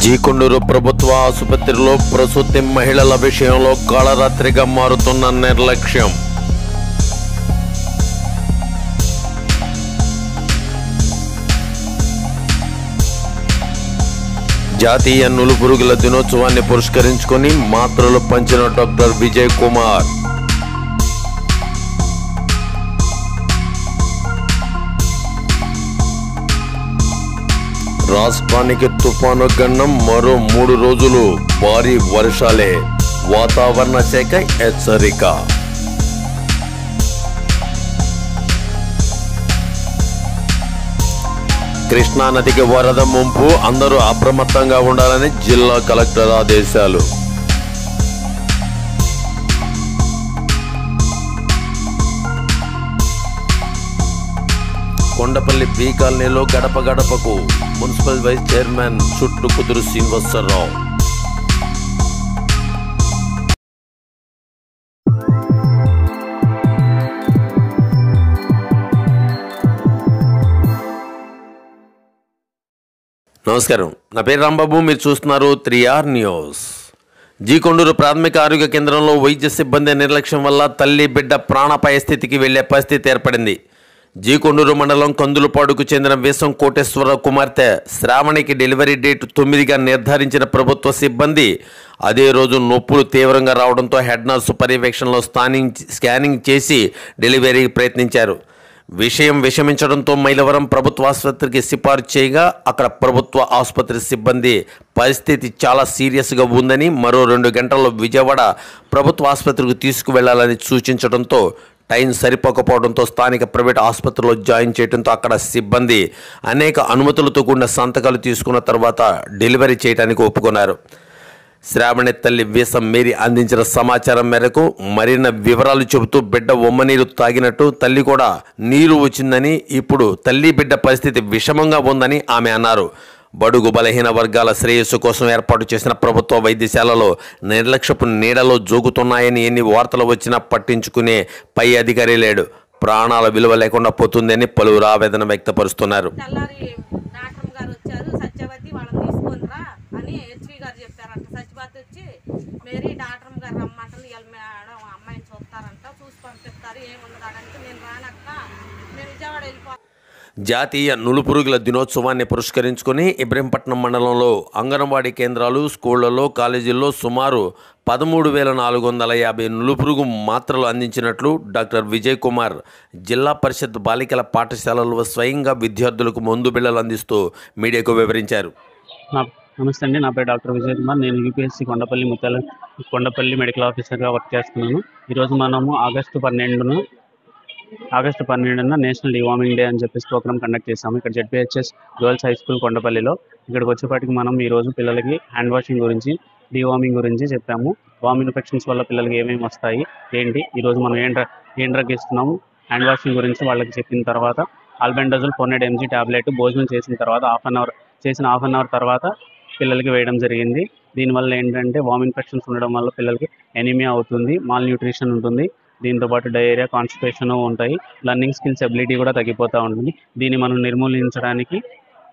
జీకొండూరు ప్రభుత్వ ఆసుపత్రిలో ప్రసూతి మహిళల విషయంలో కాళరాత్రిగా మారుతున్న నిర్లక్ష్యం. జాతీయ నులుపురుగుల దినోత్సవాన్ని పురస్కరించుకొని మాత్రలు పంచిన డాక్టర్ విజయ్ కుమార్. రాష్ట్రానికి తుఫాను గండం మరో 3 రోజులు భారీ వర్షాలే. వాతావరణ శాఖ హెచ్చరిక. కృష్ణానదికి వరద ముంపు, అందరూ అప్రమత్తంగా ఉండాలని జిల్లా కలెక్టర్ ఆదేశాలు. కొండపల్లి బి కాలనీలో గడప గడపకు మున్సిపల్ వైస్ చైర్మన్ చుట్టు కుదురు శ్రీనివాసరావు. నమస్కారం, నా పేరు రాంబాబు, మీరు చూస్తున్నారు 3R న్యూస్. జీకొండూరు ప్రాథమిక ఆరోగ్య కేంద్రంలో వైద్య సిబ్బంది నిర్లక్ష్యం వల్ల తల్లి బిడ్డ ప్రాణాపాయ స్థితికి వెళ్లే పరిస్థితి ఏర్పడింది. జీకొండూరు మండలం కందులపాడుకు చెందిన వీసం కోటేశ్వరరావు కుమార్తె శ్రావణికి డెలివరీ డేట్ 9గా నిర్ధారించిన ప్రభుత్వ సిబ్బంది అదే రోజు నొప్పులు తీవ్రంగా రావడంతో హెడ్ నర్సు పర్యవేక్షణలో స్కానింగ్ చేసి డెలివరీకి ప్రయత్నించారు. విషయం విషమించడంతో మైలవరం ప్రభుత్వ ఆసుపత్రికి సిఫార్సు చేయగా అక్కడ ప్రభుత్వ ఆసుపత్రి సిబ్బంది పరిస్థితి చాలా సీరియస్గా ఉందని, మరో 2 గంటల్లో విజయవాడ ప్రభుత్వ ఆసుపత్రికి తీసుకువెళ్లాలని సూచించడంతో టైం సరిపోకపోవడంతో స్థానిక ప్రైవేట్ ఆసుపత్రిలో జాయిన్ చేయడంతో అక్కడ సిబ్బంది అనేక అనుమతులతో కూడిన సంతకాలు తీసుకున్న తర్వాత డెలివరీ చేయడానికి ఒప్పుకున్నారు. శ్రావణి తల్లి వీసం మేరీ అందించిన సమాచారం మేరకు మరిన్ని వివరాలు చెబుతూ బిడ్డ ఉమ్మనీరు తాగినట్టు, తల్లి కూడా నీరు వచ్చిందని, ఇప్పుడు తల్లి బిడ్డ పరిస్థితి విషమంగా ఉందని ఆమె అన్నారు. బడుగు బలహీన వర్గాల శ్రేయస్సు కోసం ఏర్పాటు చేసిన ప్రభుత్వ వైద్యశాలలో నిర్లక్ష్యపు నీడలో జోగుతున్నాయని ఎన్ని వార్తలు వచ్చినా పట్టించుకునే పై అధికారి లేడు. ప్రాణాల విలువ లేకుండా పోతుందని పలువురు ఆవేదన వ్యక్తపరుస్తున్నారు. జాతీయ నులుపురుగుల దినోత్సవాన్ని పురస్కరించుకొని ఇబ్రహీంపట్నం మండలంలో అంగన్వాడీ కేంద్రాలు, స్కూళ్లలో, కాలేజీల్లో సుమారు 13,450 నులుపురుగు మాత్రలు అందించినట్లు డాక్టర్ విజయ్ కుమార్ జిల్లా పరిషత్ బాలికల పాఠశాలల్లో స్వయంగా విద్యార్థులకు మందు బిళ్ళలు అందిస్తూ మీడియాకు వివరించారు. నమస్తే అండి, నా పేరు డాక్టర్ విజయ్ కుమార్. నేను యూపీఎస్సీ కొండపల్లి మెడికల్ ఆఫీసర్గా వర్క్ చేస్తున్నాను. ఈరోజు మనము ఆగస్టు 12న నేషనల్ డివార్మింగ్ డే అని చెప్పేసి ప్రోగ్రామ్ కండక్ట్ చేసాము. ఇక్కడ జెడ్పీహెచ్ఎస్ గర్ల్స్ హై స్కూల్ కొండపల్లిలో. ఇక్కడికి వచ్చేపాటికి మనం ఈరోజు పిల్లలకి హ్యాండ్ వాషింగ్ గురించి, డివార్మింగ్ గురించి చెప్పాము. వామ్ ఇన్ఫెక్షన్స్ వల్ల పిల్లలకి ఏమేమి వస్తాయి, ఏంటి, ఈరోజు మనం ఏం డ్రగ్ ఇస్తున్నాము, హ్యాండ్ వాషింగ్ గురించి వాళ్ళకి చెప్పిన తర్వాత ఆల్బెండజోల్ 400 mg టాబ్లెట్ భోజనం చేసిన తర్వాత హాఫ్ అన్ అవర్ తర్వాత పిల్లలకి వేయడం జరిగింది. దీనివల్ల ఏంటంటే వామ్ ఇన్ఫెక్షన్స్ ఉండడం వల్ల పిల్లలకి ఎనీమియా అవుతుంది, మాల్ న్యూట్రిషన్ ఉంటుంది, దీంతోపాటు డయేరియా, కాన్స్టిపేషన్ ఉంటాయి, లర్నింగ్ స్కిల్స్ ఎబిలిటీ కూడా తగ్గిపోతూ ఉంటుంది. దీన్ని మనం నిర్మూలించడానికి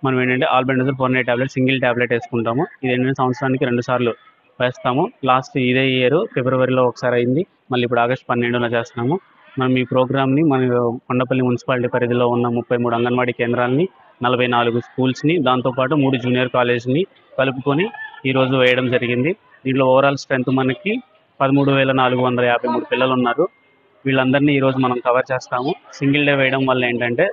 మనం ఏంటంటే ఆల్బెండజోల్ 400 టాబ్లెట్ సింగిల్ టాబ్లెట్ వేసుకుంటాము. ఇది ఏంటంటే సంవత్సరానికి 2 సార్లు వేస్తాము. లాస్ట్ ఇదే ఇయర్ ఫిబ్రవరిలో ఒకసారి అయింది, మళ్ళీ ఇప్పుడు ఆగస్టు 12న చేస్తున్నాము. మనం ఈ ప్రోగ్రామ్ని మన కొండపల్లి మున్సిపాలిటీ పరిధిలో ఉన్న 33 అంగన్వాడీ కేంద్రాలని, 44 స్కూల్స్ని, దాంతోపాటు 3 జూనియర్ కాలేజ్ని కలుపుకొని ఈరోజు వేయడం జరిగింది. దీంట్లో ఓవరాల్ స్ట్రెంత్ మనకి 13,453 పిల్లలు ఉన్నారు. వీళ్ళందరినీ ఈరోజు మనం కవర్ చేస్తాము. సింగిల్ డే వేయడం వల్ల ఏంటంటే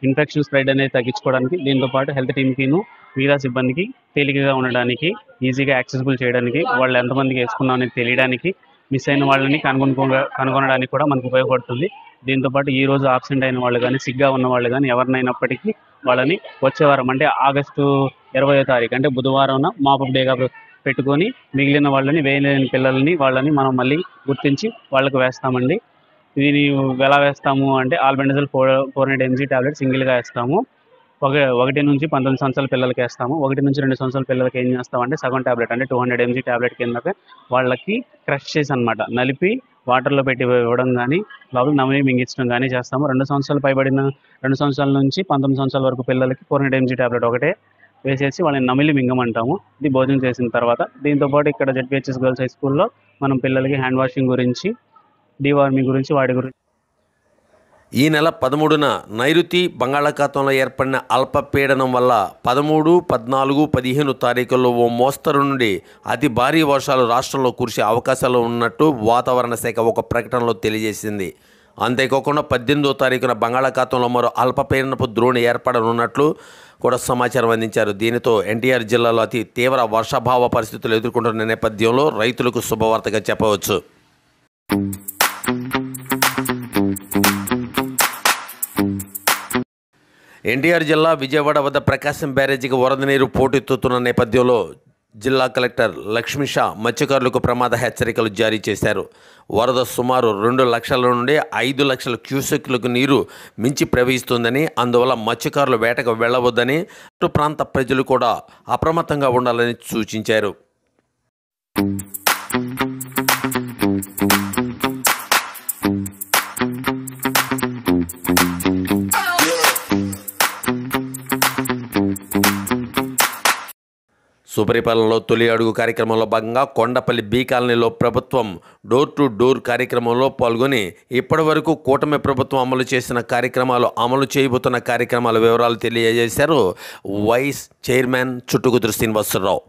ఇన్ఫెక్షన్ స్ప్రెడ్ అనేది తగ్గించుకోవడానికి, దీంతోపాటు హెల్త్ టీమ్కిను మిగతా సిబ్బందికి తేలికగా ఉండడానికి, ఈజీగా యాక్సెసిబుల్ చేయడానికి, వాళ్ళు ఎంతమందికి వేసుకున్నాం అనేది తెలియడానికి, మిస్ అయిన వాళ్ళని కనుగొనడానికి కూడా మనకు ఉపయోగపడుతుంది. దీంతోపాటు ఈరోజు ఆబ్సెంట్ అయిన వాళ్ళు కానీ, సిగ్గా ఉన్న వాళ్ళు కానీ ఎవరినైనప్పటికీ వాళ్ళని వచ్చే వారం అంటే ఆగస్టు 20వ తారీఖు అంటే బుధవారం మాపప్ డేగా పెట్టుకొని మిగిలిన వాళ్ళని, వేయలేని పిల్లల్ని వాళ్ళని మనం మళ్ళీ గుర్తించి వాళ్ళకు వేస్తామండి. దీన్ని ఎలా వేస్తాము అంటే ఆల్బెండజోల్ 400 mg టాబ్లెట్ సింగిల్గా వేస్తాము. 1 నుంచి 19 సంవత్సరాల పిల్లలకి వేస్తాము. 1 నుంచి 2 సంవత్సరాల పిల్లలకి ఏం చేస్తామంటే సగం టాబ్లెట్ అంటే 200 mg టాబ్లెట్ కింద వాళ్ళకి క్రష్ చేసి అనమాట నలిపి వాటర్లో పెట్టి ఇవ్వడం కానీ, లోపల నమిలి మింగించడం కానీ చేస్తాము. 2 సంవత్సరాలు పైబడిన 2 సంవత్సరాల నుంచి 19 సంవత్సరాల వరకు పిల్లలకి 400 mg టాబ్లెట్ ఒకటే, వేసేసి వాళ్ళని నమిలి మింగమంటాము. ఇది భోజనం చేసిన తర్వాత. దీంతోపాటు ఇక్కడ జెడ్పీహెచ్ఎస్ గర్ల్స్ హై స్కూల్లో మనం పిల్లలకి హ్యాండ్ వాషింగ్ గురించి, డీవార్మింగ్ గురించి, వాటి గురించి ఈ నెల 13న నైరుతి బంగాళాఖాతంలో ఏర్పడిన అల్పపీడనం వల్ల 13, 14, 15 తారీఖుల్లో ఓ మోస్తరు నుండి అతి భారీ వర్షాలు రాష్ట్రంలో కురిసే అవకాశాలు ఉన్నట్టు వాతావరణ శాఖ ఒక ప్రకటనలో తెలియజేసింది. అంతేకాకుండా 18వ తారీఖున బంగాళాఖాతంలో మరో అల్పపీడనపు ద్రోణి ఏర్పడనున్నట్లు కూడా సమాచారం అందించారు. దీనితో ఎన్టీఆర్ జిల్లాలో అతి తీవ్ర వర్షాభావ పరిస్థితులు ఎదుర్కొంటున్న నేపథ్యంలో రైతులకు శుభవార్తగా చెప్పవచ్చు. ఎన్టీఆర్ జిల్లా విజయవాడ వద్ద ప్రకాశం బ్యారేజీకి వరద నీరు పోటెత్తుతున్న నేపథ్యంలో జిల్లా కలెక్టర్ లక్ష్మీషా మత్స్యకారులకు ప్రమాద హెచ్చరికలు జారీ చేశారు. వరద సుమారు 2 లక్షల నుండి 5 లక్షల క్యూసెక్లకు నీరు మించి ప్రవహిస్తుందని, అందువల్ల మత్స్యకారులు వేటకు వెళ్లవద్దని, అటు ప్రాంత ప్రజలు కూడా అప్రమత్తంగా ఉండాలని సూచించారు. సుపరిపాలనలో తొలి అడుగు కార్యక్రమంలో భాగంగా కొండపల్లి బీ కాలనీలో ప్రభుత్వం డోర్ టు డోర్ కార్యక్రమంలో పాల్గొని ఇప్పటి వరకు కూటమి ప్రభుత్వం అమలు చేసిన కార్యక్రమాలు, అమలు చేయబోతున్న కార్యక్రమాల వివరాలు తెలియజేశారు వైస్ చైర్మన్ చుట్టుకుదురు శ్రీనివాసరావు.